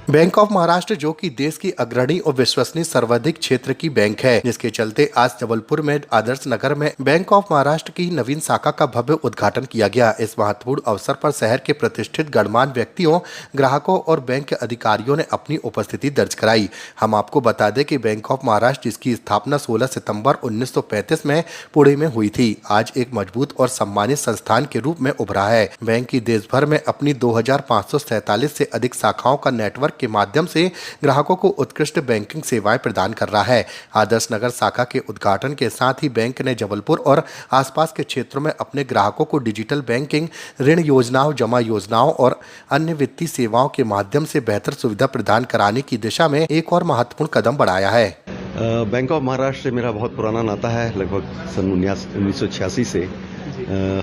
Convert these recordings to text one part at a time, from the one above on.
Bank of Maharashtra जो कि देश की अग्रणी और विश्वसनीय सर्वाधिक क्षेत्र की बैंक है, जिसके चलते आज जबलपुर में आदर्श नगर में बैंक ऑफ महाराष्ट्र की नवीन शाखा का भव्य उद्घाटन किया गया। इस महत्वपूर्ण अवसर पर शहर के प्रतिष्ठित गणमान्य व्यक्तियों, ग्राहकों और बैंक के अधिकारियों ने अपनी उपस्थिति दर्ज कराई। हम आपको बता दें कि बैंक ऑफ महाराष्ट्र जिसकी स्थापना 16 सितंबर 1935 में पुणे में हुई थी, आज एक मजबूत और सम्मानित संस्थान के रूप में उभरा है। बैंक की देश भर में अपनी 2547 से अधिक शाखाओं का नेटवर्क के माध्यम से ग्राहकों को उत्कृष्ट बैंकिंग सेवाएं प्रदान कर रहा है। आदर्श नगर शाखा के उद्घाटन के साथ ही बैंक ने जबलपुर और आसपास के क्षेत्रों में अपने ग्राहकों को डिजिटल बैंकिंग, ऋण योजनाओं, जमा योजनाओं और अन्य वित्तीय सेवाओं के माध्यम से बेहतर सुविधा प्रदान कराने की दिशा में एक और महत्वपूर्ण कदम बढ़ाया है। बैंक ऑफ महाराष्ट्र से मेरा बहुत पुराना नाता है, लगभग सन 1986 से।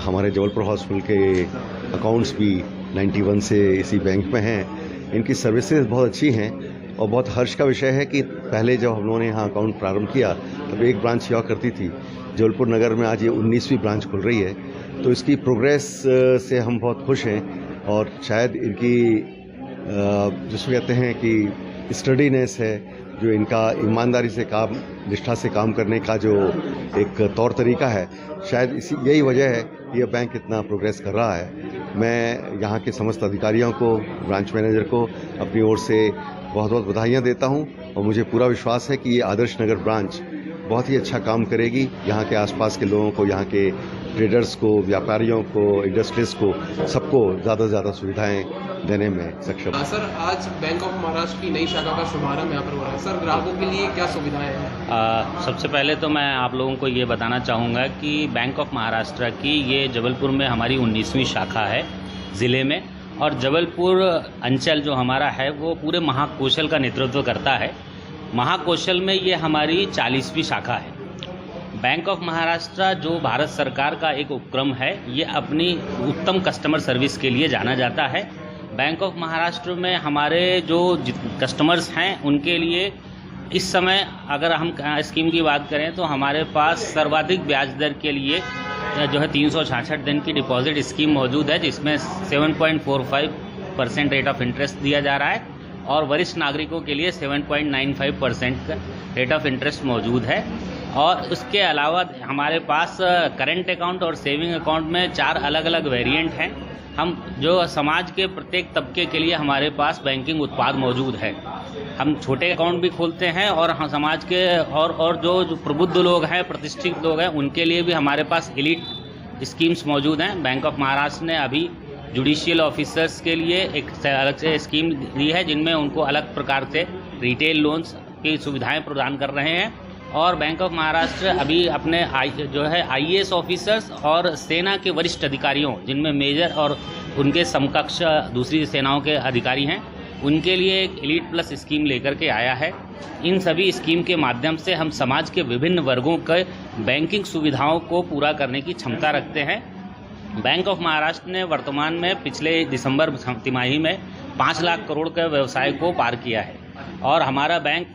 हमारे जबलपुर हॉस्पिटल के अकाउंट्स भी 91 से इसी बैंक में हैं। इनकी सर्विसेज बहुत अच्छी हैं और बहुत हर्ष का विषय है कि पहले जब हम लोगों ने यहाँ अकाउंट प्रारंभ किया तब एक ब्रांच हुआ करती थी। जबलपुर नगर में आज ये 19वीं ब्रांच खुल रही है, तो इसकी प्रोग्रेस से हम बहुत खुश हैं और शायद इनकी जिसको कहते हैं कि स्टडीनेस है, जो इनका ईमानदारी से काम, निष्ठा से काम करने का जो एक तौर तरीका है, शायद यही वजह है कि यह बैंक इतना प्रोग्रेस कर रहा है। मैं यहाँ के समस्त अधिकारियों को, ब्रांच मैनेजर को अपनी ओर से बहुत बहुत बधाइयाँ देता हूँ और मुझे पूरा विश्वास है कि ये आदर्श नगर ब्रांच बहुत ही अच्छा काम करेगी। यहाँ के आसपास के लोगों को, यहाँ के ट्रेडर्स को, व्यापारियों को, इंडस्ट्रीज को, सबको ज़्यादा से ज़्यादा सुविधाएं देने में सक्षम है। सर, आज बैंक ऑफ महाराष्ट्र की नई शाखा का शुभारंभ यहाँ पर हो रहा है। सर, ग्राहकों के लिए क्या सुविधाएं हैं? सबसे पहले तो मैं आप लोगों को ये बताना चाहूँगा कि बैंक ऑफ महाराष्ट्र की ये जबलपुर में हमारी 19वीं शाखा है ज़िले में, और जबलपुर अंचल जो हमारा है वो पूरे महाकौशल का नेतृत्व करता है। महाकौशल में ये हमारी 40वीं शाखा है। बैंक ऑफ महाराष्ट्र जो भारत सरकार का एक उपक्रम है, ये अपनी उत्तम कस्टमर सर्विस के लिए जाना जाता है। बैंक ऑफ महाराष्ट्र में हमारे जो कस्टमर्स हैं उनके लिए इस समय अगर हम स्कीम की बात करें तो हमारे पास सर्वाधिक ब्याज दर के लिए जो है 366 दिन की डिपॉजिट स्कीम मौजूद है, जिसमें 7.45% रेट ऑफ इंटरेस्ट दिया जा रहा है और वरिष्ठ नागरिकों के लिए 7.95% रेट ऑफ इंटरेस्ट मौजूद है। और उसके अलावा हमारे पास करेंट अकाउंट और सेविंग अकाउंट में 4 अलग अलग वेरिएंट हैं। हम जो समाज के प्रत्येक तबके के लिए हमारे पास बैंकिंग उत्पाद मौजूद है। हम छोटे अकाउंट भी खोलते हैं और हम समाज के और जो प्रबुद्ध लोग हैं, प्रतिष्ठित लोग हैं, उनके लिए भी हमारे पास एलीट स्कीम्स मौजूद हैं। बैंक ऑफ महाराष्ट्र ने अभी जुडिशियल ऑफिसर्स के लिए एक अलग से स्कीम दी है, जिनमें उनको अलग प्रकार से रिटेल लोन्स की सुविधाएं प्रदान कर रहे हैं। और बैंक ऑफ महाराष्ट्र अभी अपने आईएएस ऑफिसर्स और सेना के वरिष्ठ अधिकारियों, जिनमें मेजर और उनके समकक्ष दूसरी सेनाओं के अधिकारी हैं, उनके लिए एक एलीट प्लस स्कीम लेकर के आया है। इन सभी स्कीम के माध्यम से हम समाज के विभिन्न वर्गों के बैंकिंग सुविधाओं को पूरा करने की क्षमता रखते हैं। बैंक ऑफ महाराष्ट्र ने वर्तमान में पिछले दिसंबर तिमाही में 5 लाख करोड़ के व्यवसाय को पार किया है और हमारा बैंक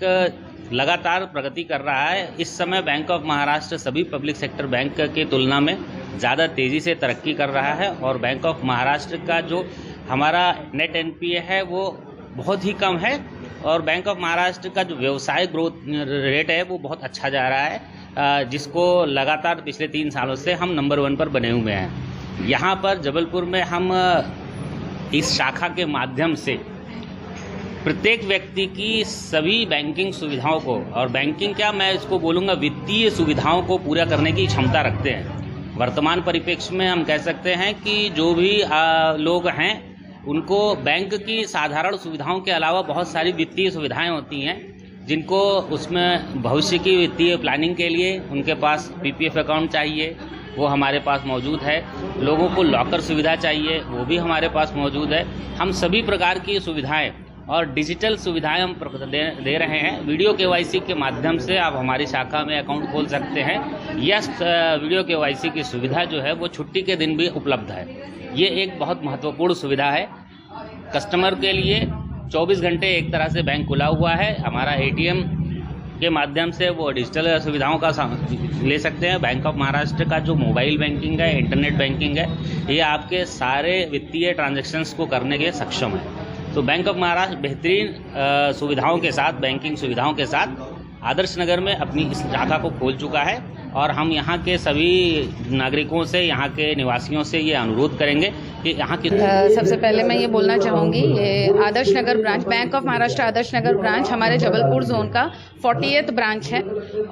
लगातार प्रगति कर रहा है। इस समय बैंक ऑफ महाराष्ट्र सभी पब्लिक सेक्टर बैंक की तुलना में ज़्यादा तेज़ी से तरक्की कर रहा है और बैंक ऑफ महाराष्ट्र का जो हमारा नेट एनपीए है वो बहुत ही कम है और बैंक ऑफ महाराष्ट्र का जो व्यवसाय ग्रोथ रेट है वो बहुत अच्छा जा रहा है, जिसको लगातार पिछले 3 सालों से हम नंबर 1 पर बने हुए हैं। यहाँ पर जबलपुर में हम इस शाखा के माध्यम से प्रत्येक व्यक्ति की सभी बैंकिंग सुविधाओं को, और बैंकिंग क्या मैं इसको बोलूँगा, वित्तीय सुविधाओं को पूरा करने की क्षमता रखते हैं। वर्तमान परिप्रेक्ष्य में हम कह सकते हैं कि जो भी लोग हैं उनको बैंक की साधारण सुविधाओं के अलावा बहुत सारी वित्तीय सुविधाएं होती हैं, जिनको उसमें भविष्य की वित्तीय प्लानिंग के लिए उनके पास पीपीएफ अकाउंट चाहिए, वो हमारे पास मौजूद है। लोगों को लॉकर सुविधा चाहिए, वो भी हमारे पास मौजूद है। हम सभी प्रकार की सुविधाएं और डिजिटल सुविधाएं हम दे रहे हैं। वीडियो केवाईसी के माध्यम से आप हमारी शाखा में अकाउंट खोल सकते हैं। यह वीडियो केवाईसी की सुविधा जो है वो छुट्टी के दिन भी उपलब्ध है। ये एक बहुत महत्वपूर्ण सुविधा है कस्टमर के लिए। 24 घंटे एक तरह से बैंक खुला हुआ है। हमारा एटीएम के माध्यम से वो डिजिटल सुविधाओं का ले सकते हैं। बैंक ऑफ महाराष्ट्र का जो मोबाइल बैंकिंग है, इंटरनेट बैंकिंग है, ये आपके सारे वित्तीय ट्रांजैक्शंस को करने के सक्षम है। तो बैंक ऑफ महाराष्ट्र बेहतरीन सुविधाओं के साथ, बैंकिंग सुविधाओं के साथ आदर्श नगर में अपनी इस शाखा को खोल चुका है और हम यहाँ के सभी नागरिकों से, यहाँ के निवासियों से ये अनुरोध करेंगे कि यहाँ की सबसे पहले मैं ये बोलना चाहूँगी, ये Adarsh Nagar branch, bank of Maharashtra Adarsh Nagar branch हमारे जबलपुर जोन का 40th ब्रांच है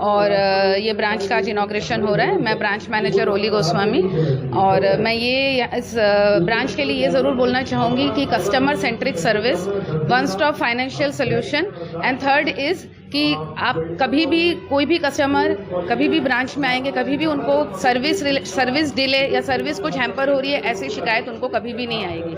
और ये ब्रांच का आज इनॉग्रेशन हो रहा है। मैं ब्रांच मैनेजर ओली गोस्वामी और मैं ये इस ब्रांच के लिए ये ज़रूर बोलना चाहूँगी कि customer centric service, one stop financial solution and third is कि आप कभी भी कोई भी कस्टमर कभी भी ब्रांच में आएंगे, कभी भी उनको सर्विस डिले या सर्विस कुछ हैम्पर हो रही है ऐसी शिकायत उनको कभी भी नहीं आएगी।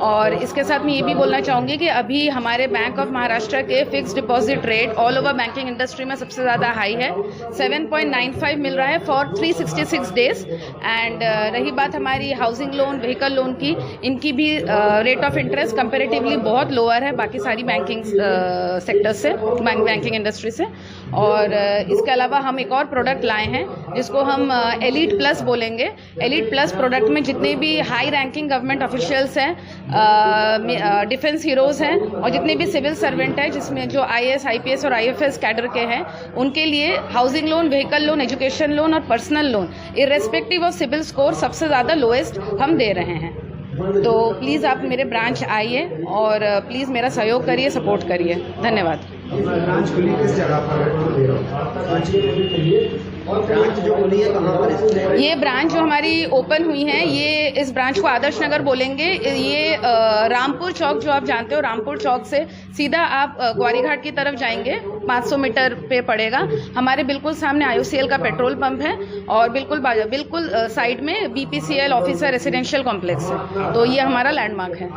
और इसके साथ मैं ये भी बोलना चाहूँगी कि अभी हमारे बैंक ऑफ महाराष्ट्र के fix deposit rate all over banking industry में सबसे ज़्यादा हाई है, 7.95 मिल रहा है फॉर 366 डेज। एंड रही बात हमारी हाउसिंग लोन, व्हीकल लोन की, इनकी भी रेट ऑफ इंटरेस्ट कंपेरेटिवली बहुत लोअर है बाकी सारी बैंकिंग सेक्टर से, बैंकिंग इंडस्ट्री से। और इसके अलावा हम एक और प्रोडक्ट लाए हैं जिसको हम एलीट प्लस बोलेंगे। एलीट प्लस प्रोडक्ट में जितने भी हाई रैंकिंग गवर्नमेंट ऑफिशियल्स हैं, डिफेंस हीरोज हैं और जितने भी सिविल सर्वेंट हैं जिसमें जो IAS, IPS और IFS कैडर के हैं, उनके लिए housing loan, vehicle loan, education loan और personal loan irrespective of civil score सबसे ज़्यादा लोएस्ट हम दे रहे हैं। तो प्लीज़ आप मेरे ब्रांच आइए और प्लीज़ मेरा सहयोग करिए, सपोर्ट करिए। धन्यवाद। ब्रांच खुली किस जगह पर और ब्रांच जो खुली है कहाँ पर? ये ब्रांच जो हमारी ओपन हुई है, ये इस ब्रांच को आदर्श नगर बोलेंगे। ये रामपुर चौक, जो आप जानते हो, रामपुर चौक से सीधा आप ग्वारी घाट की तरफ जाएंगे, 500 मीटर पे पड़ेगा। हमारे बिल्कुल सामने IOCL का पेट्रोल पंप है और बिल्कुल साइड में BPCL ऑफिसर रेसिडेंशियल कॉम्प्लेक्स है। तो ये हमारा लैंडमार्क है।